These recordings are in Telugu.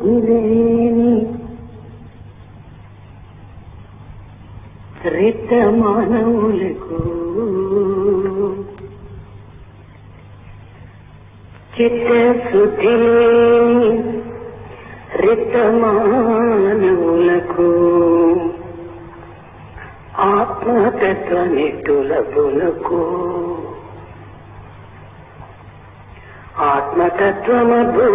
శుద్ధిలేని రిత మానవులకు చిత్తశుద్ధిలేని రిత మానవులకు ఆత్మతత్వ నిట్టులకులకు ఆత్మతత్వమగు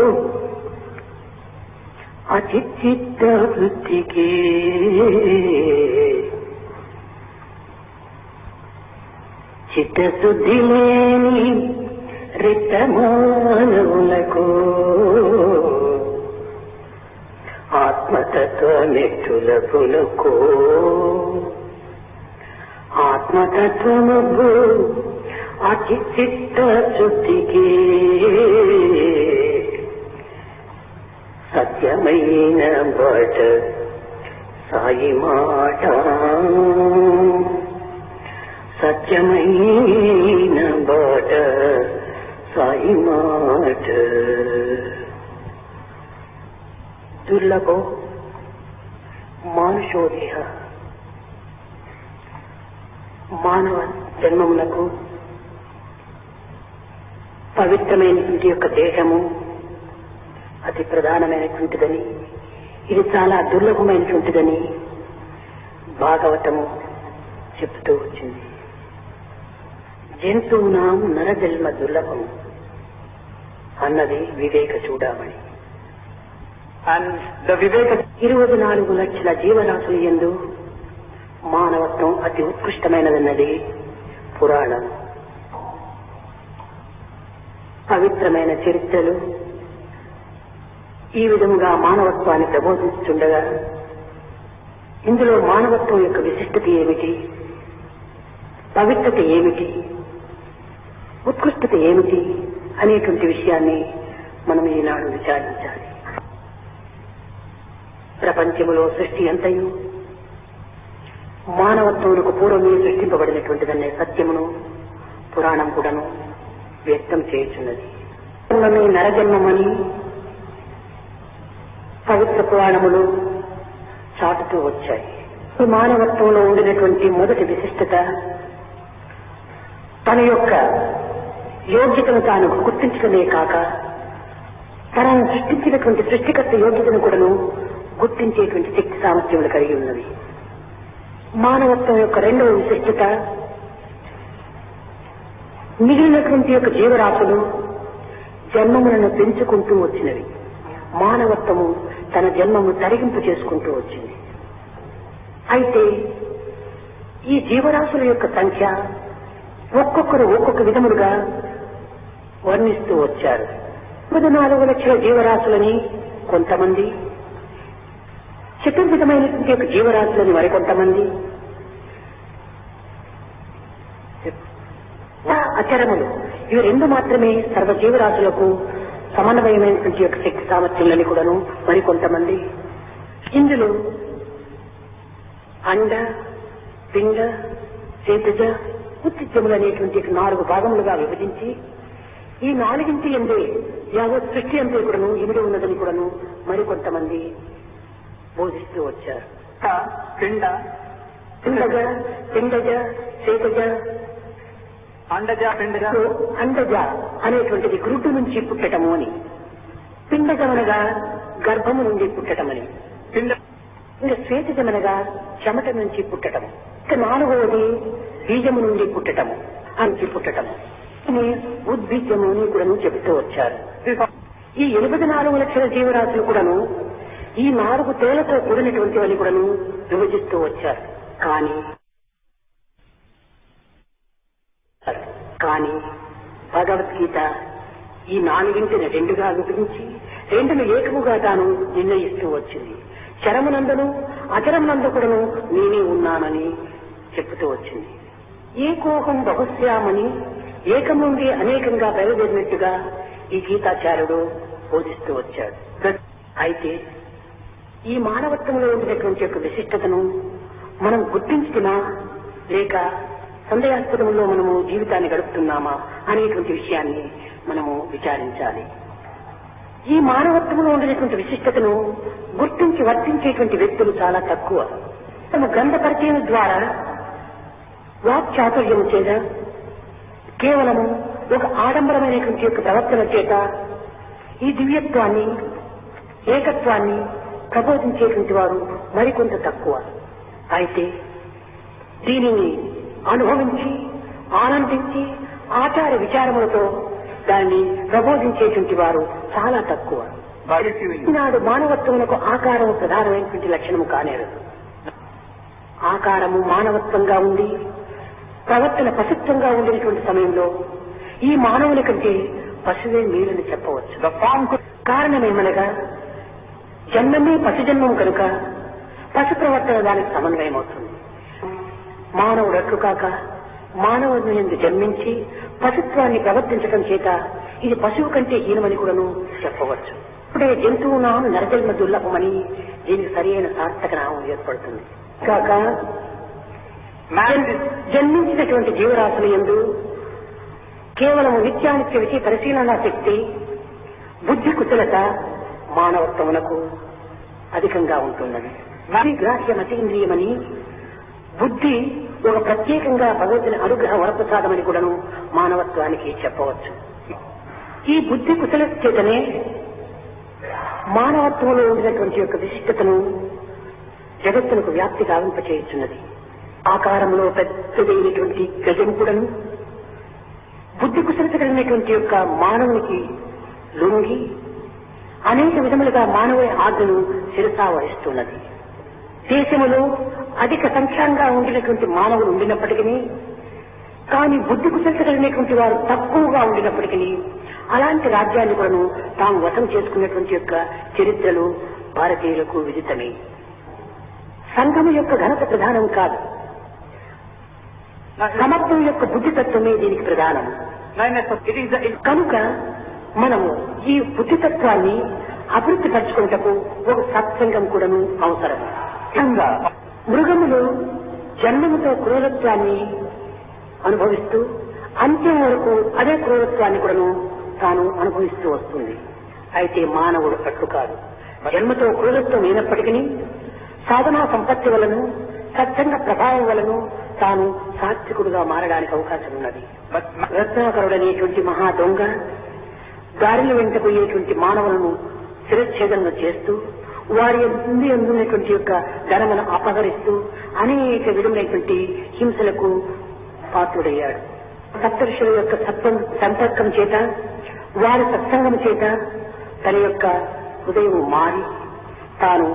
అచిత్త వృత్తికి చిత్తశుద్ధి లేని రిత మానవులకు ఆత్మతత్వ నిట్టులకులకు ఆత్మతత్వమగు అచిత్త శుద్ధికి సత్యమైన బాట సాయి మాట సత్యమైన బాట సాయి మాట దుర్లభో మానుషోదేహ మానవ జన్మములకు పవిత్రమైనటువంటి యొక్క దేహము అతి ప్రధానమైనటువంటిదని, ఇది చాలా దుర్లభమైనటువంటిదని భాగవతము చెప్తూ వచ్చింది. జంతువునాం నరజన్మ దుర్లభం అన్నది వివేక చూడమని. 24 లక్షల జీవరాశులు యందు మానవత్వం అతి ఉత్కృష్టమైనదన్నది పురాణం. పవిత్రమైన చరిత్రలు ఈ విధముగా మానవత్వాన్ని ప్రబోధిస్తుండగా ఇందులో మానవత్వం యొక్క విశిష్టత ఏమిటి, పవిత్రత ఏమిటి, ఉత్కృష్టత ఏమిటి అనేటువంటి విషయాన్ని మనం ఈనాడు విచారించాలి. ప్రపంచంలో సృష్టి అంతయు మానవత్వములకు పూర్వమే సృష్టింపబడినటువంటిదనే సత్యమును పురాణం కూడాను వ్యక్తం చేయుచున్నది. నరజన్మమని పవిత్ర పురాణములు చాటుతూ వచ్చాయి. ఈ మానవత్వంలో ఉండినటువంటి మొదటి విశిష్టత తన యొక్క యోగ్యతను తాను గుర్తించడమే కాక తనను సృష్టించినటువంటి సృష్టికర్త యోగ్యతను కూడాను గుర్తించేటువంటి శక్తి సామర్థ్యములు కలిగి ఉన్నది. మానవత్వం యొక్క రెండవ విశిష్టత మిగిలినటువంటి యొక్క జీవరాశులు జన్మములను పెంచుకుంటూ వచ్చినవి. మానవత్వము తన జన్మము తరిగింపు చేసుకుంటూ వచ్చింది. అయితే ఈ జీవరాశుల యొక్క సంఖ్య ఒక్కొక్కరు ఒక్కొక్క విధములుగా వర్ణిస్తూ వచ్చారు. 14 లక్షల జీవరాశులని కొంతమంది, చతుర్విధమైనటువంటి యొక్క జీవరాశులని మరికొంతమంది, అచరములు ఇవి 2 మాత్రమే సర్వ జీవరాశులకు సమన్వయమైనటువంటి యొక్క శక్తి సామర్థ్యాలని కూడాను మరికొంతమంది. ఇందులో అండ, పిండ, చేతజ, ఉత్తిత్యములు అనేటువంటి 4 భాగములుగా విభజించి ఈ 4 ఎందే యావత్ సృష్టి అంతే కూడాను ఇమిడి ఉన్నదని కూడాను మరికొంతమంది బోధిస్తూ వచ్చారు. పిండజ, పిండజ, చేతజ, అండజ, పిండజ. అండజ అనేటువంటిది గురుడు నుంచి పుట్టటము అని, పిండజమనగా గర్భము నుండి పుట్టటమని, ఇంకా శ్వేతజమనగా చెమట నుంచి పుట్టటము, ఇక 4వది బీజము నుండి పుట్టటము అని పుట్టటము, ఉద్బీజము అని కూడాను చెబుతూ వచ్చారు. ఈ 84 లక్షల జీవరాశులు కూడాను ఈ 4 తేలతో కూడినటువంటి వాళ్ళు కూడాను విభజిస్తూ వచ్చారు. కానీ భగవద్గీత ఈ 4ని 2గా విభజించి 2ను ఏకముగా తాను నిర్ణయిస్తూ వచ్చింది. చరమునందును అచరమునందు కూడాను నేనే ఉన్నానని చెప్పుతూ వచ్చింది. ఏకోహం బహుశ్యామని ఏకం నుండి అనేకంగా బయలుదేరినట్టుగా ఈ గీతాచార్యుడు బోధిస్తూ వచ్చాడు. అయితే ఈ మానవత్వంలో ఉండినటువంటి యొక్క విశిష్టతను మనం గుర్తించుతున్నా లేక సందేహాస్పదంలో మనము జీవితాన్ని గడుపుతున్నామా అనేటువంటి విషయాన్ని మనము విచారించాలి. ఈ మానవత్వంలో ఉండేటువంటి విశిష్టతను గుర్తించి వర్తించేటువంటి వ్యక్తులు చాలా తక్కువ. తమ గ్రంథ పరిచయం ద్వారా వాక్చాతుర్యము చేత కేవలము ఒక ఆడంబరమైనటువంటి యొక్క ప్రవర్తన చేత ఈ దివ్యత్వాన్ని ఏకత్వాన్ని ప్రబోధించేటువంటి వారు మరికొంత తక్కువ. అయితే దీనిని అనుభవించి ఆనందించి ఆచార విచారములతో దాన్ని ప్రబోధించేటువంటి వారు చాలా తక్కువ. ఈనాడు మానవత్వమునకు ఆకారము ప్రధానమైనటువంటి లక్షణము కానేరు. ఆకారము మానవత్వంగా ఉండి ప్రవర్తన పశుత్వంగా ఉండేటువంటి సమయంలో ఈ మానవుల కంటే పశువే మేలని చెప్పవచ్చు. కారణమేమనగా జన్మమే పశుజన్మం కనుక పశు ప్రవర్తన దానికి సమన్వయం అవుతుంది. మానవుడు అట్లు కాక మానవుని యందు జన్మించి పశుత్వాన్ని ప్రవర్తించడం చేత ఇది పశువు కంటే హీనమని కూడాను చెప్పవచ్చు. ఇప్పుడే జంతువు నామం నరజన్మ దుర్లభమని దీనికి సరైన సార్థక నామం ఏర్పడుతుంది. కాక జన్మించినటువంటి జీవరాశుల యందు కేవలం నిత్యానిత్య విషయ పరిశీలనా శక్తి బుద్ధి కుశలత మానవత్వమునకు అధికంగా ఉంటున్నది. గ్రాహ్యమతీంద్రియమని బుద్ధి ఒక ప్రత్యేకంగా భగవతుని అనుగ్రహ వరప్రసాదమని కూడాను మానవత్వానికి చెప్పవచ్చు. ఈ బుద్ధి కుశలత చేతనే మానవత్వంలో ఉండినటువంటి యొక్క విశిష్టతను జగత్తునకు వ్యాప్తి గావింపచేయుచున్నది. ఆకారంలో పెద్దదైనటువంటి గజం కూడాను బుద్ధి కుశలత కలిగినటువంటి యొక్క మానవునికి లొంగి అనేక విధములుగా మానవుని ఆజ్ఞను శిరసా వహిస్తున్నది. దేశములో అధిక సంఖ్యంగా ఉండినటువంటి మానవులు ఉండినప్పటికీ కానీ బుద్ధి కుశలత కలిగినటువంటి వారు తక్కువగా ఉండినప్పటికీ అలాంటి రాజ్యాన్ని కూడాను తాము వశం చేసుకున్నటువంటి యొక్క చరిత్రలు భారతీయులకు విదితమే. సంఘము యొక్క ఘనత ప్రధానం కాదు, సమత్వం యొక్క బుద్ధితత్వమే దీనికి ప్రధానం. కనుక మనము ఈ బుద్ధితత్వాన్ని అభివృద్ధి పరచుకున్నటకు ఒక సత్సంగం కూడాను అవసరం. మృగములు జన్మముతో క్రూరత్వాన్ని అనుభవిస్తూ అంత్యం వరకు అదే క్రూరత్వాన్ని కూడాను తాను అనుభవిస్తూ వస్తుంది. అయితే మానవుడు అట్లు కాదు. జన్మతో క్రూరత్వం అయినప్పటికీ సాధనా సంపత్తి వలన సత్సంగ ప్రభావం వలన తాను సాత్వికుడుగా మారడానికి అవకాశం ఉన్నది. రత్నాకరుడనేటువంటి మహా దొంగ దారిని వెంట పోయేటువంటి మానవులను శిరచ్ఛేదన చేస్తూ వారి అందున్నటువంటి యొక్క ధనమును అపహరిస్తూ అనేక విధమైనటువంటి హింసలకు పాత్రుడయ్యాడు. సప్తఋషుల యొక్క సంపర్కం చేత వారి సత్సంగం చేత తన యొక్క హృదయం మారి తాను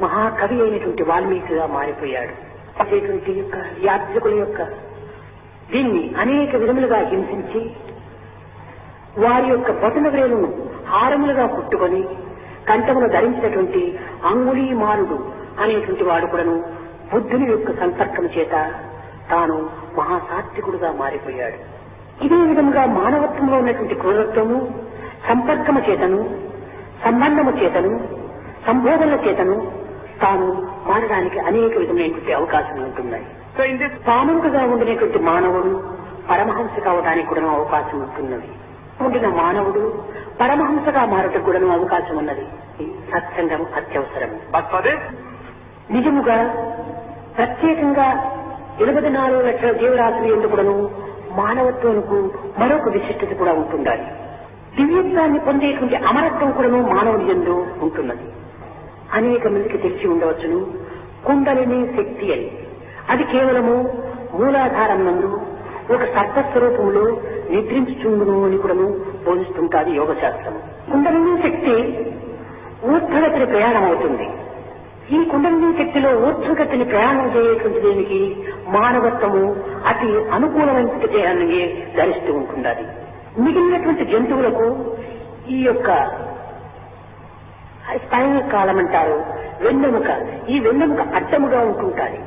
మహాకవి అయినటువంటి వాల్మీకిగా మారిపోయాడు. అటువంటి యొక్క యాత్రికుల యొక్క దీన్ని అనేక విధములుగా హింసించి వారి యొక్క బొటన వ్రేలును హారములుగా కుట్టుకొని కంఠమును ధరించినటువంటి అంగుళీమాలుడు అనేటువంటి వాడు కూడాను బుద్ధుని యొక్క సంపర్కం చేత తాను మహాసాత్వికుడుగా మారిపోయాడు. ఇదే విధంగా మానవత్వంలో ఉన్నటువంటి క్రూరత్వము సంపర్కము చేతను సంబంధము చేతను సంబోధనల చేతను తాను మారడానికి అనేక విధమైనటువంటి అవకాశాలు ఉంటున్నాయి. సామూహికంగా ఉండినటువంటి మానవుడు పరమహంస కావడానికి కూడా అవకాశం ఉంటున్నది. ఉండిన మానవుడు పరమహంసగా మారటకు కూడా అవకాశం ఉన్నది. సత్సంగం అత్యవసరం. నిజముగా ప్రత్యేకంగా 24 లక్షల జీవరాశులు ఎందుకును మానవత్వానికి మరొక విశిష్టత కూడా ఉంటుండాలి. దివ్యత్వాన్ని పొందేటువంటి అమరత్వం కూడాను మానవుని యందు ఉంటున్నది. అనేక మందికి తెలిసి ఉండవచ్చును కుండలిని శక్తి అని. అది కేవలము మూలాధారం నందు ఒక సర్వస్వరూపంలో నిద్రించుచుండును అని కూడాను బోధిస్తుంటాది యోగ శాస్త్రం. కుండలిని శక్తి ఊర్ధ్వగతిని ప్రయాణం అవుతుంది. ఈ కుండలిని శక్తిలో ఊర్ధ్వగతిని ప్రయాణం చేయటువంటి దీనికి మానవత్వము అతి అనుకూలమైన దేహాన్ని ధరిస్తూ ఉంటున్నది. మిగిలినటువంటి జంతువులకు ఈ యొక్క స్పైనల్ కాలం అంటారు, వెన్నెముక. ఈ వెన్నెముక అడ్డముగా ఉంటుంటాది.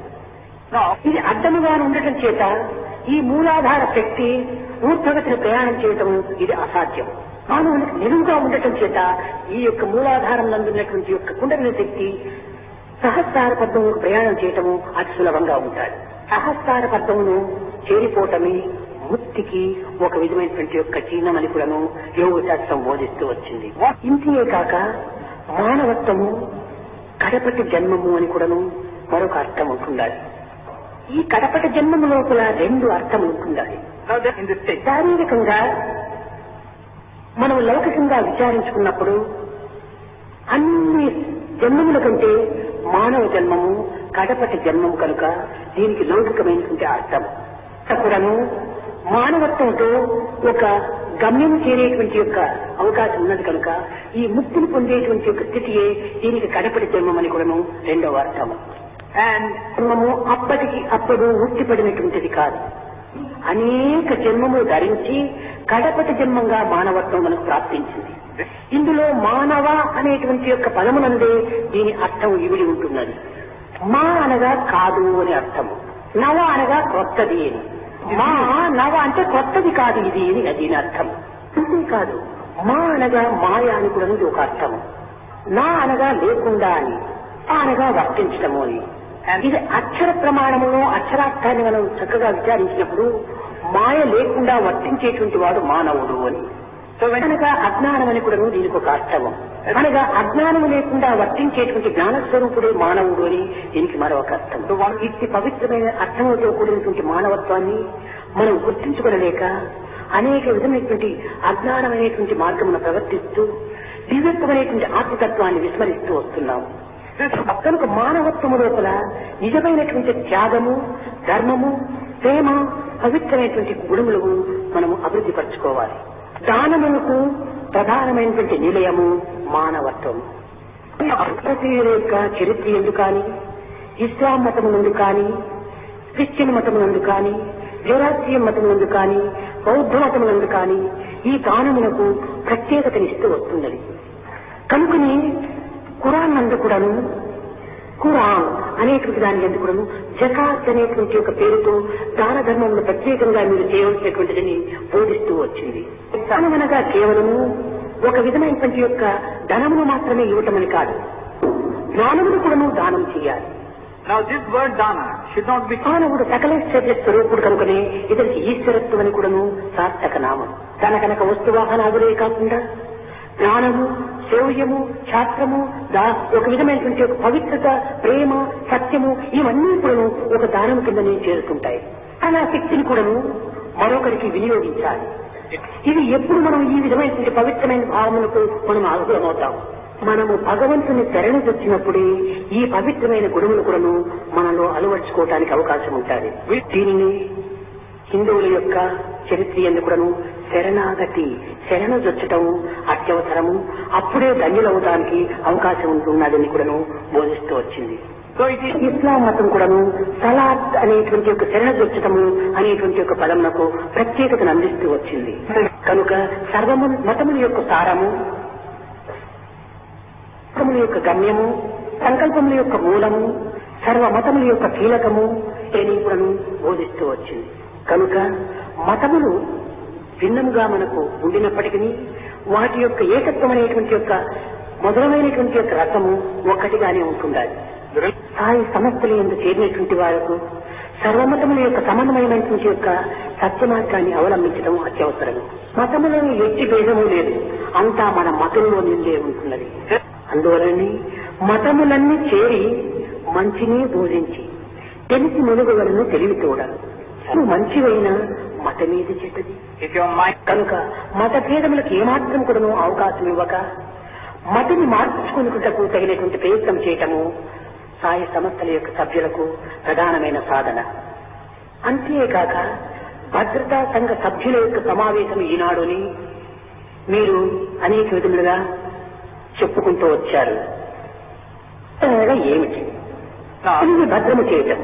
ఇది అడ్డముగా ఉండటం చేత ఈ మూలాధార శక్తి ఊర్ధ్వగతిని ప్రయాణం చేయటం ఇది అసాధ్యం. మానవునికి నిలువుగా ఉండటం చేత ఈ యొక్క మూలాధారం నందున్నటువంటి యొక్క కుండలిని శక్తి సహస్రార పద్మముకు ప్రయాణం చేయటము అతి సులభంగా ఉంటాడు. సహస్రార పద్మమును చేరిపోవటమే ముక్తికి ఒక విధమైనటువంటి యొక్క చిహ్నమని కూడాను యోగ శాస్త్రం బోధిస్తూ వచ్చింది. ఇంతే కాక మానవత్వము కడపటి జన్మము అని కూడాను మరొక అర్థం ఉంటుండాలి. ఈ కడపటి జన్మము లోపల రెండు అర్థములు ఉంటుండాలి. శారీరకంగా మనం లౌకికంగా విచారించుకున్నప్పుడు అన్ని జన్మముల కంటే మానవ జన్మము కడపటి జన్మము కనుక దీనికి లౌకికమైనటువంటి అర్థం కూడాను మానవత్వంతో ఒక గమ్యం చేరేటువంటి యొక్క అవకాశం ఉన్నది కనుక ఈ ముక్తిని పొందేటువంటి యొక్క స్థితియే దీనికి కడపటి జన్మం అని కూడాను రెండవ అర్థము. అండ్ జన్మము అప్పటికి అప్పుడు ఉట్టిపడినటువంటిది కాదు. అనేక జన్మము ధరించి కడపటి జన్మంగా మానవత్వం మనకు ప్రాప్తించింది. ఇందులో మానవ అనేటువంటి యొక్క పదమునందే దీని అర్థం ఇవిడి ఉంటున్నది. మా అనగా కాదు అని అర్థము, నవ అనగా కొత్తది అని. మా నవ అంటే కొత్తది కాదు ఇది అని దీని అర్థం. అంతేకాదు మా అనగా మాయ అని కూడా ఒక అర్థము, నా అనగా లేకుండా అని, ఆ అనగా వర్తించటము అని. ఇది అక్షర ప్రమాణమును అక్షరార్థాన్ని మనం చక్కగా విచారించినప్పుడు మాయ లేకుండా వర్తించేటువంటి వాడు మానవుడు అని. అనగా అజ్ఞానం అని కూడా దీనికి ఒక అర్థము. అనగా అజ్ఞానము లేకుండా వర్తించేటువంటి జ్ఞానస్వరూపుడే మానవుడు అని దీనికి మరొక అర్థం. ఇట్టి పవిత్రమైన అర్థంతో కూడినటువంటి మానవత్వాన్ని మనం గుర్తించుకోలేక అనేక విధమైనటువంటి అజ్ఞానమైనటువంటి మార్గమును ప్రవర్తిస్తూ దివ్యత్వమైనటువంటి ఆత్మతత్వాన్ని విస్మరిస్తూ వస్తున్నాము. కనుక మానవత్వము లోపల నిజమైనటువంటి త్యాగము, ధర్మము, ప్రేమ, పవిత్రమైనటువంటి గుణములను మనము అభివృద్ధి పరచుకోవాలి. దానములకు ప్రధానమైనటువంటి నిలయము మానవత్వం. భారతీయుల యొక్క చరిత్ర ఎందుకు కానీ, ఇస్లాం మతము నుండి కానీ, క్రిస్టియన్ మతము నుండి కానీ, జొరాస్ట్రియన్ మతము నుండి కానీ, బౌద్ధ మతము నుండి కానీ ఈ దానములకు ప్రత్యేకతనిస్తూ వస్తున్నది. కనుకని ఖురాన్ నందు కూడాను ఖురాన్ అనేటువంటి దాని ఎందుకు కూడాను జకాత్ అనేటువంటి ఒక పేరుతో దాన ధర్మములు ప్రత్యేకంగా మీరు చేయవలసినటువంటిదని బోధిస్తూ వచ్చింది. దానమనగా కేవలము ఒక విధమైనటువంటి యొక్క ధనమును మాత్రమే ఇవ్వటమని కాదు, జ్ఞానమును కూడాను దానం చేయాలి. Now this word dana should not be... మానవుడు సకలేశ్వర్య స్వరూపుడు కనుకనే ఇతనికి ఈశ్వరత్వం అని కూడాను సార్థక నామం. తన కనుక వస్తువాహనాదులే కాకుండా జ్ఞానము, శౌర్యము, శాస్త్రము, ఒక విధమైనటువంటి ఒక పవిత్రత, ప్రేమ, సత్యము ఇవన్నీ కూడాను ఒక దానం కిందనే చేరుతుంటాయి. అలా శక్తిని కూడాను మరొకరికి వినియోగించాలి. ఇది ఎప్పుడు మనం ఈ విధమైనటువంటి పవిత్రమైన భావములకు మనం అనుకూలమవుతాం. మనము భగవంతుని శరణొచ్చినప్పుడే ఈ పవిత్రమైన గుణములు కూడాను మనలో అలవర్చుకోవటానికి అవకాశం ఉంటుంది. దీనిని హిందువుల యొక్క చరిత్ర ఎందుకును శరణాగతి, శరణొచ్చటం అత్యవసరము, అప్పుడే ధన్యులవడానికి అవకాశం ఉంటున్నదని కూడాను బోధిస్తూ వచ్చింది. ఇస్లాం మతం కూడాను సలాత్ అనేటువంటి ఒక శరణొచ్చటము అనేటువంటి ఒక పదమునకు ప్రత్యేకతను అందిస్తూ వచ్చింది. కనుక సర్వము మతముల యొక్క సారము, మతముల యొక్క గమ్యము, సంకల్పముల యొక్క మూలము, సర్వ మతముల యొక్క కీలకము అని కూడాను బోధిస్తూ వచ్చింది. కనుక మతములు భిన్నముగా మనకు ఉండినప్పటికీ వాటి యొక్క ఏకత్వం అనేటువంటి యొక్క మొదలమైనటువంటి యొక్క రసము ఒక్కటిగానే ఉంటుండాలి. సాయి సమస్యలు ఎందుకు చేరినటువంటి వారికి సర్వమతముల యొక్క సమన్వయమైనటువంటి యొక్క సత్య మార్గాన్ని అవలంబించడం అత్యవసరం. మతములను ఎట్టి భేదము లేదు, అంతా మన మతంలో నిండే ఉంటున్నది. అందువలనే మతములన్నీ చేరి మంచిని బోధించి తెలిసి మునుగులను తెలివి తోడాలి. నువ్వు మంచివైనా మతమేది చెడ్డది. కనుక మత భేదములకు ఏమాత్రం కూడాను అవకాశం ఇవ్వక మతని మార్చుకున్నటకు తగినటువంటి ప్రయత్నం చేయటము సాయి సంస్థల యొక్క సభ్యులకు ప్రధానమైన సాధన. అంతేకాక భద్రతా సంఘ సభ్యుల యొక్క సమావేశం ఈనాడుని మీరు అనేక విధములుగా చెప్పుకుంటూ వచ్చారు. ఏమిటి అన్ని భద్రము చేయటం,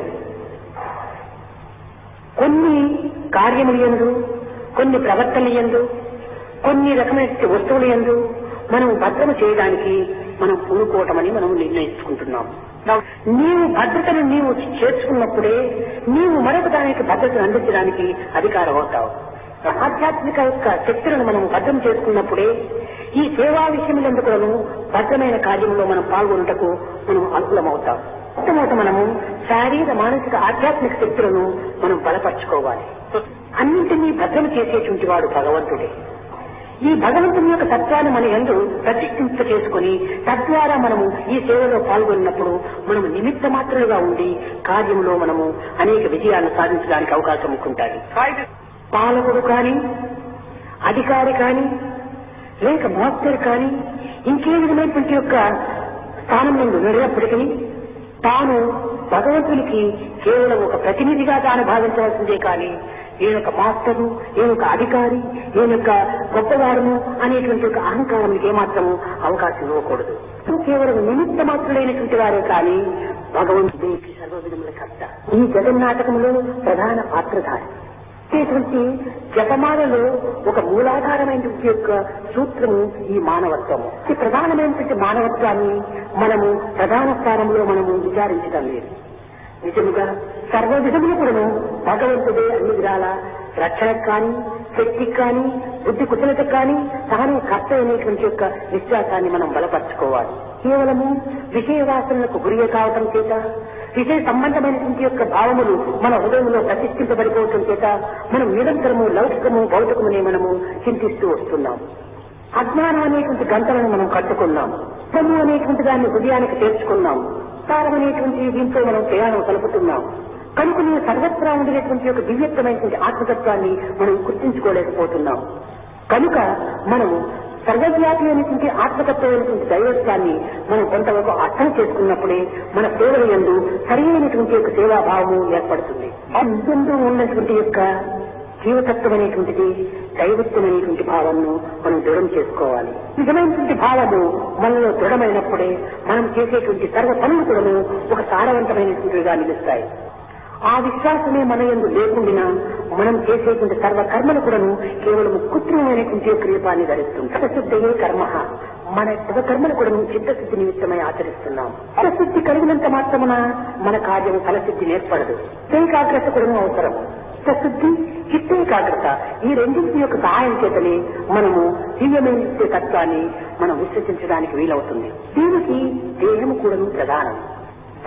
కొన్ని కార్యములు యందు, కొన్ని ప్రవర్తనలు యందు, కొన్ని రకమైన వస్తువులు యందు మనం భద్రము చేయడానికి మనం పూనుకోవటమని మనం నిర్ణయించుకుంటున్నాం. నీవు భద్రతను నీవు చేర్చుకున్నప్పుడే నీవు మరొక దానికి భద్రతను అందించడానికి అధికారం అవుతావు. ఆధ్యాత్మిక యొక్క శక్తులను మనం భద్రం చేసుకున్నప్పుడే ఈ సేవా విషయములందుకు భద్రమైన కార్యంలో మనం పాల్గొనుటకు మనం అనుకూలమవుతాం. మొట్టమొదట మనము శారీర మానసిక ఆధ్యాత్మిక శక్తులను మనం బలపరచుకోవాలి. అన్నింటినీ భద్రం చేసేటువంటి వాడు భగవంతుడే. ఈ భగవంతుని యొక్క తత్వాన్ని మన యందు ప్రతిష్ఠింప చేసుకుని తద్వారా మనము ఈ సేవలో పాల్గొన్నప్పుడు మనము నిమిత్త మాత్రలుగా ఉండి కార్యంలో మనము అనేక విజయాలను సాధించడానికి అవకాశం ఉంటుంది. పాలకుడు కానీ, అధికారి కానీ, లేక మాస్టర్ కానీ ఇంకే విధమైనటువంటి యొక్క స్థానం నుండి వెళ్ళినప్పటికీ తాను భగవంతునికి కేవలం ఒక ప్రతినిధిగా తాను భావించవలసిందే కానీ ఈయనొక మాస్టరు, ఈయనొక అధికారి, ఈయనొక గొప్పవాడును అనేటువంటి ఒక అహంకారానికి ఏమాత్రము అవకాశం ఇవ్వకూడదు. కేవలం నిమిత్త మాత్రులైనటువంటి వారే కానీ భగవంతుడికి సర్వవిధముల కర్త. ఈ జగన్నాటకంలో ప్రధాన పాత్రధారి ఇటువంటి జపమాలలో ఒక మూలాధారమైనటువంటి యొక్క సూత్రము ఈ మానవత్వము. ఈ ప్రధానమైనటువంటి మానవత్వాన్ని మనము ప్రధాన స్థానంలో మనము విచారించడం లేదు. నిజముగా సర్వ విధములు కూడాను భగవంతుడే అన్ని విధాల రక్షణకు కానీ, శక్తికి కానీ, బుద్ధి కుశలతకు కానీ తానే కర్త అనేటువంటి యొక్క విశ్వాసాన్ని మనం బలపరచుకోవాలి. కేవలము విషయ వాసనలకు గురి కావటం చేత, విషయ సంబంధమైనటువంటి యొక్క భావములు మన హృదయంలో ప్రతిష్ఠింపబడిపోవటం చేత మనం నిరంతరము లౌకికము భౌతికమునే మనము చింతిస్తూ వస్తున్నాం. అజ్ఞానం అనేటువంటి గంటలను మనం కట్టుకున్నాం. తము అనేటువంటి దాన్ని హృదయానికి చేర్చుకున్నాం. సారం అనేటువంటి దీంతో మనం ప్రయాణం కలుపుతున్నాం. కనుక నేను సర్వత్రా ఉండేటువంటి యొక్క దివ్యత్వమైనటువంటి ఆత్మతత్వాన్ని మనం గుర్తించుకోలేకపోతున్నాం. కనుక మనము సర్వవ్యాపి అనేటువంటి ఆత్మతత్వమైనటువంటి దైవత్వాన్ని మనం కొంతవరకు అర్థం చేసుకున్నప్పుడే మన సేవల యందు సరైనటువంటి యొక్క సేవాభావము ఏర్పడుతుంది. అందు ఉన్నటువంటి యొక్క జీవతత్వం అనేటువంటిది దైవత్వం అనేటువంటి భావాన్ని మనం దృఢం చేసుకోవాలి. నిజమైనటువంటి భావము మనలో దృఢమైనప్పుడే మనం చేసేటువంటి సర్వ పనులు కూడా ఒక సారవంతమైనటువంటివిగా నిలుస్తాయి. ఆ విశ్వాసమే మన యందు లేకుండా మనం చేసేటువంటి సర్వ కర్మలు కూడాను కేవలం కృత్రిమైనటువంటి క్రియపాన్ని ధరిస్తుంది. చిత్తశుద్ధయే కర్మ. మన కర్మలు కూడా చిత్తశుద్ధి నిమిత్తమై ఆచరిస్తున్నాం. చిత్తశుద్ధి కలిగినంత మాత్రమున మన కార్యం ఫలసిద్ధి ఏర్పడదు. ఏకాగ్రత కూడా అవసరం. చిత్తశుద్ధి, చిత్తేకాగ్రత ఈ రెండింటి యొక్క సహాయం చేతనే మనము దివ్యమైన తత్వాన్ని మనం విశ్వసించడానికి వీలవుతుంది. దీనికి దేహము కూడా ప్రధానం.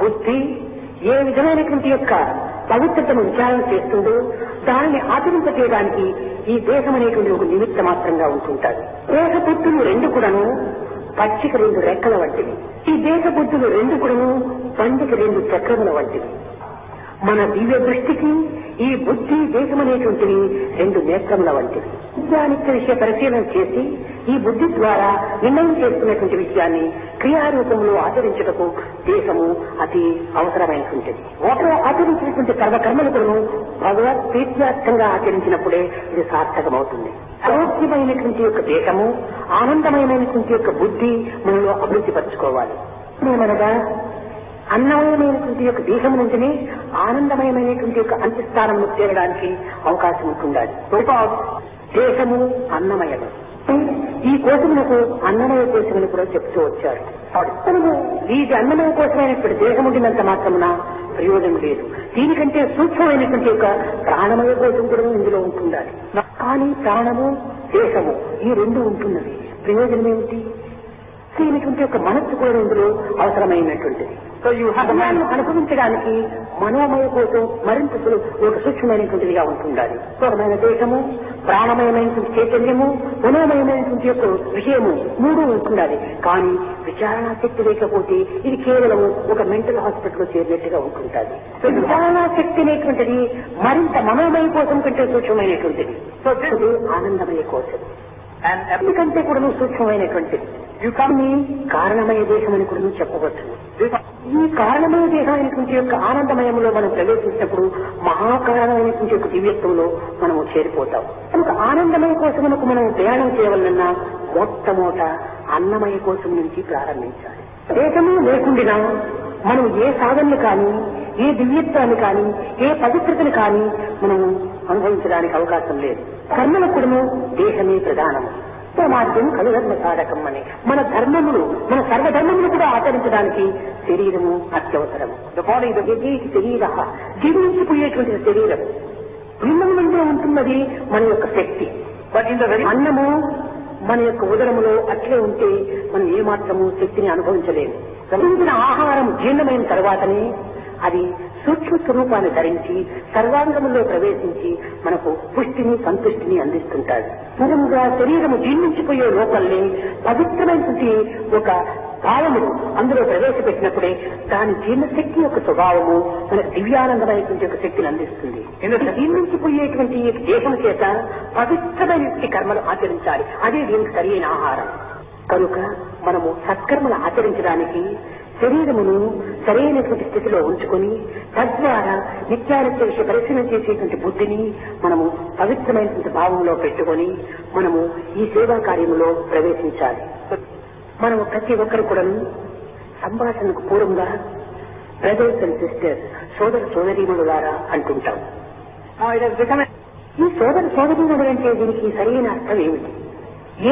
బుద్ధి ఏ విధమైనటువంటి యొక్క పవిత్రతను విచారణ చేస్తుందో దానిని ఆచరింపచేయడానికి ఈ దేహం అనేటువంటి ఒక నిమిత్త మాత్రంగా ఉంటుంటారు. దేహ బుద్ధులు రెండు కూడాను పచ్చిక రెండు రెక్కల వంటివి. ఈ దేహ బుద్ధులు రెండు కూడాను బండికి రెండు చక్రముల వంటివి. మన దివ్య దృష్టికి ఈ బుద్ధి దేశం అనేటువంటివి రెండు నేత్రముల వంటివి. నిత్య విషయ పరిశీలన చేసి ఈ బుద్ధి ద్వారా నిర్ణయం చేసుకున్నటువంటి విషయాన్ని క్రియారూపంలో ఆచరించటకు దేశము అతి అవసరమైనటువంటిది. వాటిలో ఆచరించినటువంటి సర్వకర్మలు కూడా భగవత్ ప్రీత్యార్థంగా ఆచరించినప్పుడే ఇది సార్థకమవుతుంది. ఆరోగ్యమైనటువంటి యొక్క దేశము, ఆనందమైనటువంటి యొక్క బుద్ధి మనలో అభివృద్ధి పరచుకోవాలి. ఏమనగా అన్నమయమైనటువంటి యొక్క దేశం నుంచినే ఆనందమయమైనటువంటి యొక్క అంత్యస్థానంలో చేరడానికి అవకాశం ఉంటుండాలి. దేశము అన్నమయము. ఈ కోశములకు అన్నమయ కోశమని కూడా చెప్తూ వచ్చారు. ఈ అన్నమయ కోశమైనటువంటి దేశం ఉండినంత మాత్రమున ప్రయోజనం లేదు. దీనికంటే సూక్ష్మమైనటువంటి యొక్క ప్రాణమయ కోశం కూడా ఇందులో ఉంటుండాలి. కానీ ప్రాణము, దేశము ఈ రెండు ఉంటున్నది. ప్రయోజనం ఏమిటి? దీనికంటే యొక్క మనస్సు కూడా ఇందులో అవసరమైనటువంటిది. జ్ఞానాన్ని అనుభవించడానికి మనోమయ కోసం మరింత ఒక సూక్ష్మమైనటువంటిదిగా ఉంటుండాలి. స్థూలమైన దేశము, ప్రాణమయమైనటువంటి చైతన్యము, మనోమయమైనటువంటి యొక్క విషయము మూడు ఉంటుండాలి. కానీ విచారణా శక్తి లేకపోతే ఇది కేవలం ఒక మెంటల్ హాస్పిటల్లో చేరినట్టుగా ఉంటుంటుంది. విచారణా శక్తి అనేటువంటిది మరింత మనోమయ కోసం కంటే సూక్ష్మమైనటువంటిది. ఇది ఆనందమయ కోసం ఎందుకంటే కూడా సూక్ష్మమైనటువంటిది. కానీ కారణమయ దేశం అని కూడా చెప్పవచ్చు. ఈ కారణమయ దేశానికి యొక్క ఆనందమయంలో మనం ప్రవేశించినప్పుడు మహాకారణమైనటువంటి యొక్క దివ్యత్వంలో మనము చేరిపోతాం. కనుక ఆనందమయ కోసమునకు మనం ప్రయాణం చేయవలనన్నా మొట్టమొదట అన్నమయ కోసం నుంచి ప్రారంభించాలి. దేశము లేకుండా మనం ఏ సాధనలు కానీ, ఏ దివ్యత్వాన్ని కానీ, ఏ పవిత్రతను కానీ మనము అనుభవించడానికి అవకాశం లేదు. కర్మలకు కూడా దేశమే ప్రధానము. మార్గం కలుధర్మ సాధకం అని మన ధర్మములు, మన సర్వధర్మములు కూడా ఆచరించడానికి శరీరము అత్యవసరము. శరీర జీవించిపోయేటువంటి శరీరం భిన్నములో ఉంటున్నది మన యొక్క శక్తి. అన్నము మన యొక్క ఉదరములో అట్లే ఉంటే మనం ఏమాత్రము శక్తిని అనుభవించలేము. తిరిగిన ఆహారం జీర్ణమైన తర్వాతనే అది సూక్ష్మ స్వరూపాన్ని ధరించి సర్వాంగంలో ప్రవేశించి మనకు పుష్టిని సంతుష్టిని అందిస్తుంటాడు. పూర్వంగా శరీరము జీర్ణించిపోయే లోపలనే పవిత్రమైనటువంటి ఒక భావము అందులో ప్రవేశపెట్టినప్పుడే దాని జీర్ణశక్తి యొక్క స్వభావము మనకు దివ్యానందమైనటువంటి ఒక శక్తిని అందిస్తుంది. జీర్ణించిపోయేటువంటి దేహం చేత పవిత్రమైనటువంటి కర్మలు ఆచరించాలి. అదే దీనికి సరైన ఆహారం. కనుక మనము సత్కర్మలు ఆచరించడానికి శరీరమును సరైనటువంటి స్థితిలో ఉంచుకొని తద్వారా నిత్యానిత్య విషయ పరిశీలన చేసేటువంటి బుద్ధిని మనము పవిత్రమైనటువంటి భావంలో పెట్టుకొని మనము ఈ సేవా కార్యములో ప్రవేశించాలి. మనము ప్రతి ఒక్కరు కూడా సంభాషణకు పూర్వంగా బ్రదర్స్ అండ్ సిస్టర్స్, సోదర సోదరీమణులారా అంటుంటాం. ఈ సోదర సోదరీమణులు అంటే దీనికి సరైన అర్థం ఏమిటి?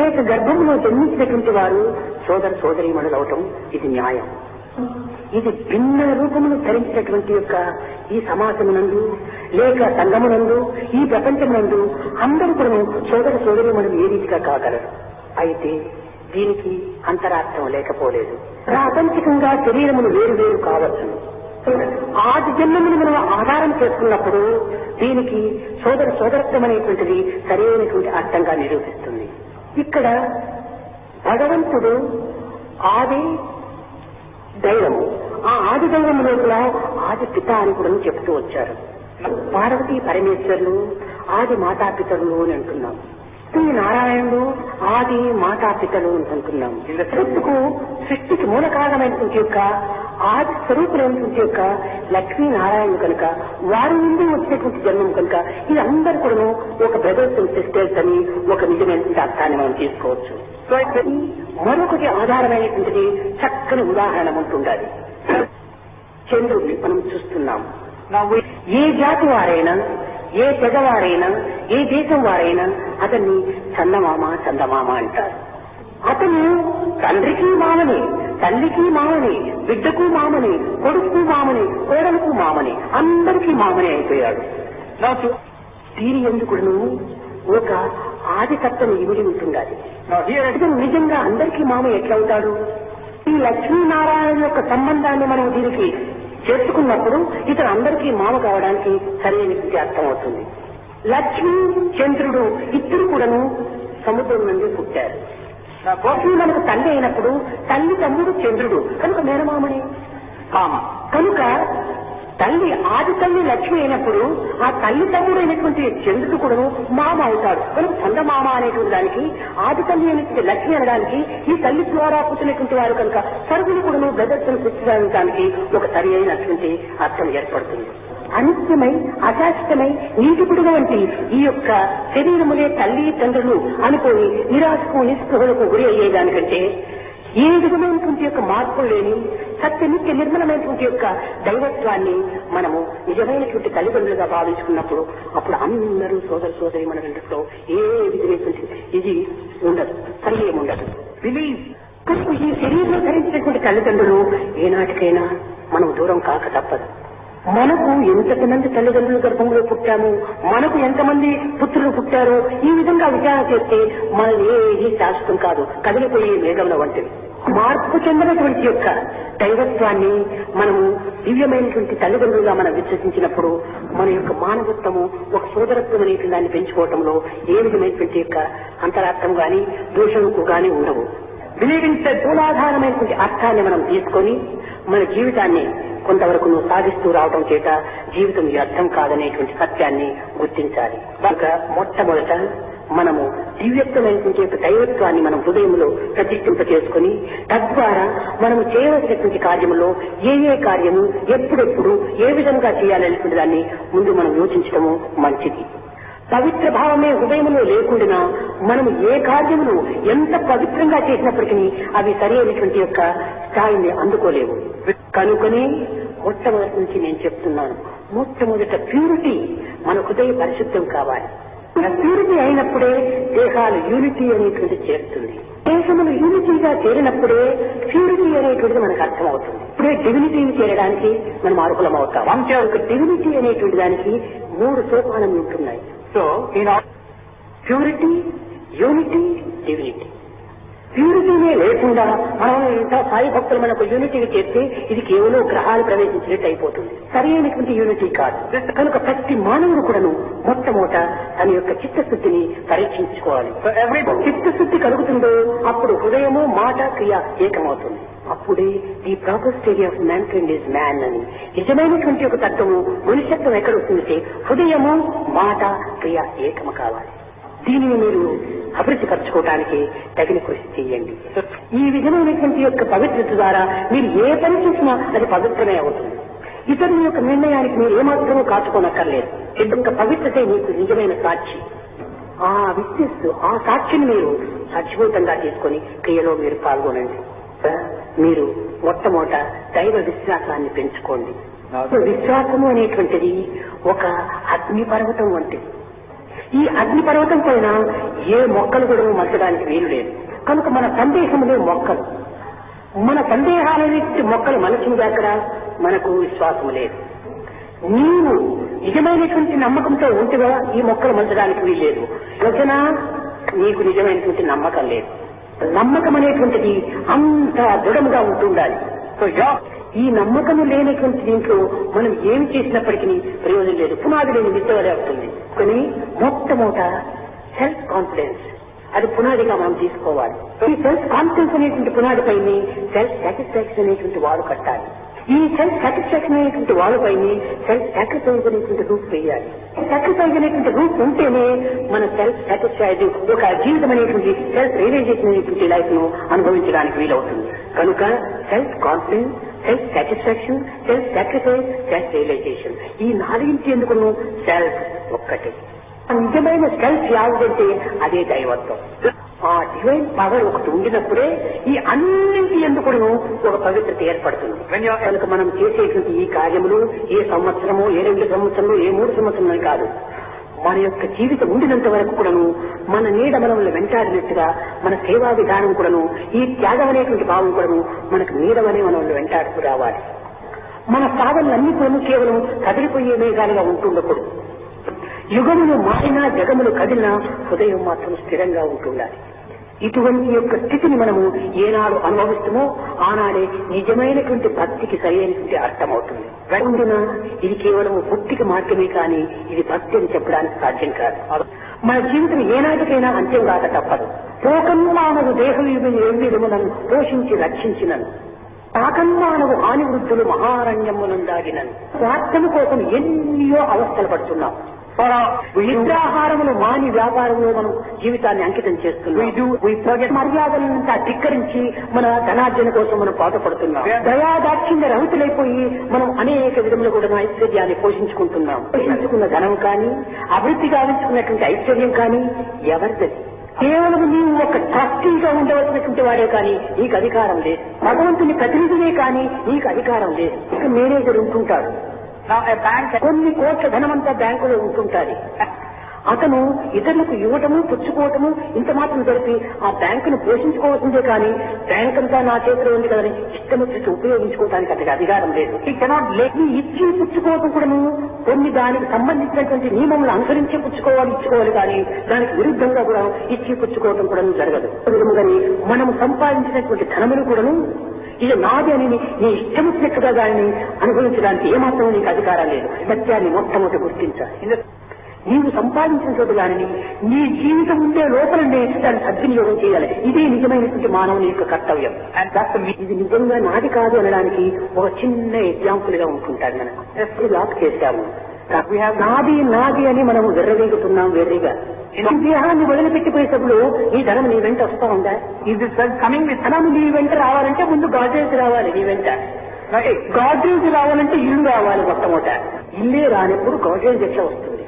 ఏక గర్భంలో జన్మించినటువంటి వారు సోదర సోదరీమణులు అవటం ఇది న్యాయం. ఇది భిన్న రూపమును ధరించినటువంటి యొక్క ఈ సమాజమునందు లేక సంఘమునందు ఈ ప్రపంచమునందు అందరూ కూడా సోదర సోదరీమణులు ఏ రీతిగా కాగలరు. అయితే దీనికి అంతరార్థం లేకపోలేదు. ప్రాపంచికంగా శరీరములు వేరు వేరు కావచ్చు. ఆది జన్మమును మనం ఆధారం చేసుకున్నప్పుడు దీనికి సోదర సోదరత్వం అనేటువంటిది సరైనటువంటి అర్థంగా నిరూపిస్తుంది. ఇక్కడ భగవంతుడు ఆది దైవము, ఆ ఆది దైవం లోపల ఆది పిత అని కూడా చెప్తూ వచ్చారు. పార్వతీ పరమేశ్వరులు ఆది మాతాపితరులు అని అంటున్నాం. శ్రీ నారాయణుడు ఆది మాతాపితలు అని అంటున్నాం. సృష్టికి మూల కారణమైనటువంటి యొక్క ఆది స్వరూపులైనటువంటి యొక్క లక్ష్మీనారాయణుడు కనుక వారి నుండి వచ్చినటువంటి జన్మం కనుక ఇది అందరూ కూడా ఒక బ్రదర్స్ అండ్ సిస్టర్స్ అని ఒక నిజమైనటువంటి అర్థాన్ని మనం తీసుకోవచ్చు. మరొకటి ఆధారమైనటువంటిది చక్కని ఉదాహరణ ఉంటుండాలి. చంద్రుడిని మనం చూస్తున్నాం. ఏ జాతి వారైనా, ఏ తెగవారైనా, ఏ దేశం వారైనా అతన్ని చందమామ చందమామ అంటారు. అతను తండ్రికి మామని, తల్లికి మామని, బిడ్డకు మామని, కొడుకు మామని, కోడలకు మామని, అందరికీ మామని అయిపోయాడు. దీని ఎందుకును ఒక ఆదితత్వం ఇమిడి ఉంటుండాలి. ఇతను నిజంగా అందరికీ మామ ఎట్లవుతాడు? ఈ లక్ష్మీనారాయణ యొక్క సంబంధాన్ని మనం దీనికి చేర్చుకున్నప్పుడు ఇతను అందరికీ మామ కావడానికి సరైనటువంటి అర్థం అవుతుంది. లక్ష్మీ చంద్రుడు ఇద్దరు కూడాను సముద్రం నుండి పుట్టారు. లక్ష్మి మనకు తల్లి అయినప్పుడు తల్లి తమ్ముడు చంద్రుడు కనుక మేనమామని మామ. కనుక తల్లి ఆది తల్లి లక్ష్మి అయినప్పుడు ఆ తల్లి తమ్ముడు అయినటువంటి చంద్రుడు కూడాను మామ అవుతాడు. కనుక చందమామ అనేటువంటి దానికి ఆది తల్లి అయినటువంటి లక్ష్మి అనడానికి ఈ తల్లి ద్వారా పుట్టినటువంటి వారు కనుక సరుగులు కూడాను బ్రదర్స్ను సృష్టించడానికి ఒక సరి అయినటువంటి అర్థం ఏర్పడుతుంది. అనిత్యమై అశాశ్వతమై నీటిపుడుగు వంటి ఈ యొక్క శరీరములే తల్లి తండ్రులు అనుకోని నిరాశకు నిస్పృహలకు గురి అయ్యేదానికంటే ఏ విధమైనటువంటి యొక్క మార్పులు లేని సత్యనిత్య నిర్మలమైనటువంటి యొక్క దైవత్వాన్ని మనము నిజమైనటువంటి తల్లిదండ్రులుగా భావించుకున్నప్పుడు అప్పుడు అందరూ సోదర సోదరి మన రెండులో ఏ విధమైనటువంటి ఇది ఉండదు, సరిహేయం ఉండదు. ఈ శరీరంలో ధరించినటువంటి తల్లిదండ్రులు ఏనాటికైనా మనం దూరం కాక తప్పదు. మనకు ఎంతమంది తల్లిదండ్రులు గర్భంలో పుట్టాము, మనకు ఎంతమంది పుత్రులు పుట్టారో ఈ విధంగా విచారణ చేస్తే మనది ఏది శాశ్వతం కాదు, కదిలిపోయే మేఘంలో వంటివి. మార్పు చెందినటువంటి యొక్క దైవత్వాన్ని మనము దివ్యమైనటువంటి తల్లిదండ్రులుగా మనం విశ్వసించినప్పుడు మన యొక్క మానవత్వము ఒక సోదరత్వం అనేటువంటి దాన్ని పెంచుకోవటంలో ఏ విధమైనటువంటి యొక్క అంతరార్థం గాని దోషముకు గాని ఉండవు. బిలీవింగ్ మూలాధారమైనటువంటి అర్థాన్ని మనం తీసుకొని మన జీవితాన్ని కొంతవరకు సాగిస్తూ రావడం చేత జీవితం వ్యర్థం కాదనేటువంటి సత్యాన్ని గుర్తించాలి. కనుక మొట్టమొదట మనము దివ్యత్వమైనటువంటి దైవత్వాన్ని మనం హృదయంలో ప్రతిష్ఠింప చేసుకుని తద్వారా మనము చేయవలసినటువంటి కార్యములో ఏ కార్యము ఎప్పుడెప్పుడు ఏ విధంగా చేయాలనేటువంటి దాన్ని ముందు మనం యోచించడము మంచిది. పవిత్ర భావమే హృదయంలో లేకుండా మనం ఏ కార్యమును ఎంత పవిత్రంగా చేసినప్పటికీ అవి సరైనటువంటి యొక్క స్థాయిని అందుకోలేవు. కనుకనే మొట్టమొదటి నుంచి నేను చెప్తున్నాను, మొట్టమొదట ప్యూరిటీ మన హృదయ పరిశుద్ధం కావాలి. ప్యూరిటీ అయినప్పుడే దేహాలు యూనిటీ అనేటువంటి చేరుతుంది. దేశములు యూనిటీగా చేరినప్పుడే ప్యూరిటీ అనేటువంటిది మనకు అర్థమవుతుంది. ఇప్పుడే డివినిటీని చేరడానికి మనం అర్హులం అవుతాం. ఒక డివినిటీ అనేటువంటి దానికి 3 సోపానములు ఉంటున్నాయి. So purity, unity, divinity. ప్యూరిటీనే లేకుండా మనం ఇంత సాయి భక్తులు మనకు యూనిటీని చేస్తే ఇది కేవలం గ్రహాలు ప్రవేశించినట్టు అయిపోతుంది. సరైనటువంటి యూనిటీ కాదు. కనుక ప్రతి మానవుడు కూడాను మొట్టమొదట తన యొక్క చిత్తశుద్ధిని పరీక్షించుకోవాలి. చిత్తశుద్ధి కలుగుతుందో అప్పుడు హృదయము మాట క్రియ ఏకమవుతుంది. అప్పుడే the proper stage of man kind is man అని నిజమైనటువంటి ఒక తత్వము మనుష్యత్వం ఎక్కడ వస్తుందంటే హృదయము మాట క్రియ ఏకము కావాలి. దీనిని మీరు అభివృద్ధి పరచుకోవడానికి తగిన కృషి చేయండి. ఈ విధమైనటువంటి యొక్క పవిత్రత ద్వారా మీరు ఏ పని చేసినా అది పవిత్రమే అవుతుంది. ఇతరుల యొక్క నిర్ణయానికి మీరు ఏమాత్రమూ కాచుకోనక్కర్లేదు. ఎందుకంటే పవిత్రతే మీకు నిజమైన సాక్షి. ఆ విశ్వస్సు ఆ సాక్షిని మీరు సజీవంగా తీసుకొని క్రియలో మీరు పాల్గొనండి. మీరు మొట్టమొదట దైవ విశ్వాసాన్ని పెంచుకోండి. విశ్వాసము అనేటువంటిది ఒక అగ్ని పర్వతం వంటిది. ఈ అగ్ని పర్వతం పైన ఏ మొక్కలు కూడా మచ్చడానికి వీలు లేదు. కనుక మన సందేహములే మొక్కలు. మన సందేహాలనేటువంటి మొక్కలు మనసుంది అక్కడ మనకు విశ్వాసం లేదు. నీవు నిజమైనటువంటి నమ్మకంతో ఉంటుగా ఈ మొక్కలు మచ్చడానికి వీల్లేదు. రచన నీకు నిజమైనటువంటి నమ్మకం లేదు. నమ్మకం అనేటువంటిది అంత దృఢంగా ఉంటుండాలి. ఈ నమ్మకము లేనటువంటి దీంట్లో మనం ఏమి చేసినప్పటికీ ప్రయోజనం లేదు. పునాది లేని విద్య వలె అవుతుంది. కానీ మొట్టమొదట సెల్ఫ్ కాన్ఫిడెన్స్ అది పునాదిగా మనం తీసుకోవాలి. ఈ సెల్ఫ్ కాన్ఫిడెన్స్ అనేటువంటి పునాదిపైని సెల్ఫ్ సాటిస్ఫాక్షన్ అనేటువంటి వాడు కట్టాలి. ఈ సెల్ఫ్ సాటిస్ఫాక్షన్ అనేటువంటి వాళ్ళపైన సెల్ఫ్ సాక్రిఫైజ్ అనేటువంటి రూప్ వేయాలి. సాక్రిఫైజ్ అనేటువంటి రూప్ ఉంటేనే మన సెల్ఫ్ సాటిస్ఫైడ్ ఒక జీవితం అనేటువంటి సెల్ఫ్ రియలైజేషన్ అనేటువంటి లైఫ్ ను అనుభవించడానికి వీలవుతుంది. కనుక self confidence, self satisfaction, self sacrifice, self realization ఈ నాలుగింటి ఎందుకు సెల్ఫ్ ఒక్కటే. నిజమైన సెల్ఫ్ యావదంటే అదే దైవత్వం. ఆ డివైన్ పవర్ ఒకటి ఉండినప్పుడే ఈ అన్నింటి ఎందుకు ఒక పవిత్రత ఏర్పడుతుంది. కనుక మనం చేసేటువంటి ఈ కార్యములు ఏ సంవత్సరము, ఏ 2 సంవత్సరము, ఏ 3 సంవత్సరములు కాదు. మన యొక్క జీవితం ఉండినంత వరకు కూడాను మన నీడ మనల్ని వెంటాడినట్టుగా మన సేవా విధానం కూడాను ఈ త్యాగం అనేటువంటి భావం కూడాను మనకు నీడవనే మనల్ని వెంటాడుతూ రావాలి. మన సాధనలన్నీ కూడాను కేవలం కదిలిపోయే మేఘాలుగా ఉంటుండకూడదు. యుగములు మారినా జగములు కదిలినా హృదయం మాత్రం స్థిరంగా ఉంటుండాలి. ఇటువంటి యొక్క స్థితిని మనము ఏనాడు అనుభవిస్తామో ఆనాడే నిజమైనటువంటి భక్తికి సరైనటువంటి అర్థమవుతుంది. ఉండినా ఇది కేవలం భక్తికి మార్గమే కానీ ఇది భక్తి అని చెప్పడానికి సాధ్యం కాదు. మన జీవితం ఏనాటికైనా అంత్యం కాక తప్పదు. పోకన్మానవు దేహవిధములను పోషించి రక్షించినను పాకన్మానవు హాని వృద్ధులు మహారణ్యమునందాగినను స్వార్థము కోసం ఎన్నో అవస్థలు పడుతున్నాం. నిద్రాహారములు మాని వ్యాపారంలో మనం జీవితాన్ని అంకితం చేస్తున్నాం. మర్యాదలంతా ధిక్కరించి మన ధనార్జన కోసం మనం పాటుపడుతున్నాం. దయాదాక్షిణ్య రహితులైపోయి మనం అనేక విధములు కూడా ఐశ్వర్యాన్ని పోషించుకుంటున్నాం. పోషించుకున్న ధనం కానీ అభివృద్ధి గావించుకున్నటువంటి ఐశ్వర్యం కానీ ఎవరిది? కేవలం నీవు ఒక ట్రస్టీగా ఉండవలసినటువంటి వాడే కానీ నీకు అధికారం లేదు. భగవంతుని ప్రతినిధినే కానీ నీకు అధికారం లేదు. ఇక మేనేజర్ ఉంటుంటాడు. కొన్ని కోట్ల ధనమంతా బ్యాంకులో ఉంటుంటారు. అతను ఇతరులకు ఇవ్వటము పుచ్చుకోవటము ఇంత మాత్రం జరిపి ఆ బ్యాంకును పోషించుకోవాల్సిందే కానీ బ్యాంక్ అంతా నా చేతిలో ఉంది కదని ఇష్టమొచ్చి ఉపయోగించుకోవడానికి అతనికి అధికారం లేదు. ఇచ్చి పుచ్చుకోవటం కూడాను కొన్ని దానికి సంబంధించినటువంటి నియమములు అనుసరించి ఇచ్చుకోవాలి కానీ దానికి విరుద్ధంగా కూడా ఇచ్చి పుచ్చుకోవటం కూడా జరగదు. కానీ మనం సంపాదించినటువంటి ధనములు కూడాను ఇది నాది అని నీ ఇష్టం వచ్చినట్టుగా దానిని అనుభవించడానికి ఏమాత్రం నీకు అధికారం లేదు. సత్యాన్ని మొట్టమొదటి గుర్తించాలి. నీవు సంపాదించిన చోటు దానిని నీ జీవితం ఉండే లోపలనే దాన్ని సద్వినియోగం చేయాలి. ఇదే నిజమైనటువంటి మానవుని యొక్క కర్తవ్యం. ఇది నిజంగా నాది కాదు అనడానికి ఒక చిన్న ఎగ్జాంపుల్ గా ఉంటుంటారు. మనకు లాక్ చేశాము, నాది అని మనం వెర్రవేగుతున్నాం. వెర్రిగా దేహాన్ని వదిలిపెట్టిపోయేటప్పుడు ఈ ధనం నీ వెంట వస్తా ఉందా? ఇది కమింగ్ విత్ ధనం నీ వెంట రావాలంటే ముందు గాడ్రేజ్ రావాలి. నీ వెంట గాడ్రేజ్ రావాలంటే ఇల్లు రావాలి. మొట్టమొదట ఇల్లే రానప్పుడు గాడ్రేజ్ ఎట్లా వస్తుంది?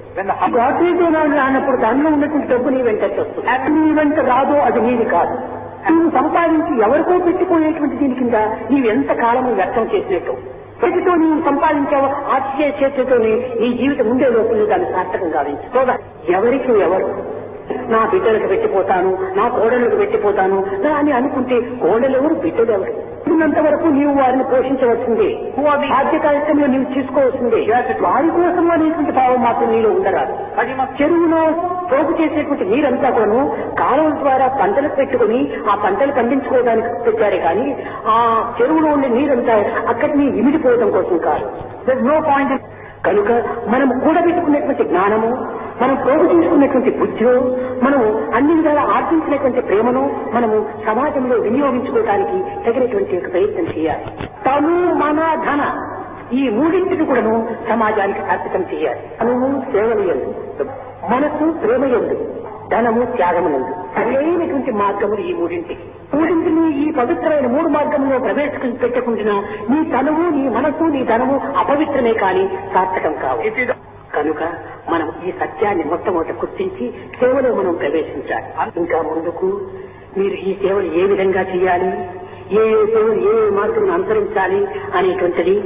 గాడ్రేజ్ రానప్పుడు దానిలో ఉన్నటువంటి డబ్బు నీ వెంట వస్తుంది. అది నీ వెంట రాదో అది నీది కాదు. నువ్వు సంపాదించి ఎవరికో పెట్టిపోయేటువంటి దీని కింద నీవెంత కాలము వ్యర్థం చేసినట్టు. చేతితో నీవు సంపాదించావు ఆ చేతితోనే నీ జీవితం ఉండే లోపల దాన్ని సార్థకం గావించు. ఎవరికి ఎవరు నా బిడ్డలకు పెట్టిపోతాను, నా కోడలకు పెట్టిపోతాను అని అనుకుంటే కోడలెవరు బిడ్డలెవరు? ఉన్నంత వరకు నీవు వారిని పోషించవలసిందే. బాధ్యతాయుతంలో నీవు తీసుకోవాల్సిందే. వారి కోసం అనేటువంటి భావం మాత్రం నీలో ఉండరాదు. చెరువులో పోగు చేసేటువంటి నీరంతా కూడాను కాలువల ద్వారా పంటలు పెట్టుకుని ఆ పంటలు పండించుకోవడానికి పెట్టారే కానీ ఆ చెరువులో ఉండే నీరంతా అక్కడిని ఇమిడిపోవడం కోసం కాదు. No point. కనుక మనం కూడబెట్టుకున్నటువంటి జ్ఞానము, మనం పోగు చేసుకున్నటువంటి బుద్ధిలో, మనము అన్ని విధాలా ఆర్జించినటువంటి ప్రేమను మనము సమాజంలో వినియోగించుకోవడానికి తగినటువంటి ప్రయత్నం చేయాలి. తను మన ధన ఈ మూడింటిని కూడాను సమాజానికి అర్పితం చేయాలి. తనువు సేవలు, మనస్సు ప్రేమయందు, ధనము త్యాగమునందు సరైనటువంటి మార్గములు ఈ మూడింటిని ఈ పవిత్రమైన 3 మార్గంలో ప్రవేశించి పెట్టకుండా నీ తనువు, నీ మనస్సు, నీ ధనము అపవిత్రమే కానీ సార్థకం కావు. కనుక మనం ఈ సత్యాన్ని మొట్టమొదట గుర్తించి సేవలో మనం ప్రవేశించాలి. ఇంకా ముందుకు మీరు ఈ సేవలు ఏ విధంగా చేయాలి, ఏ సేవలు ఏ మార్గం అనుసరించాలి అనేటువంటిది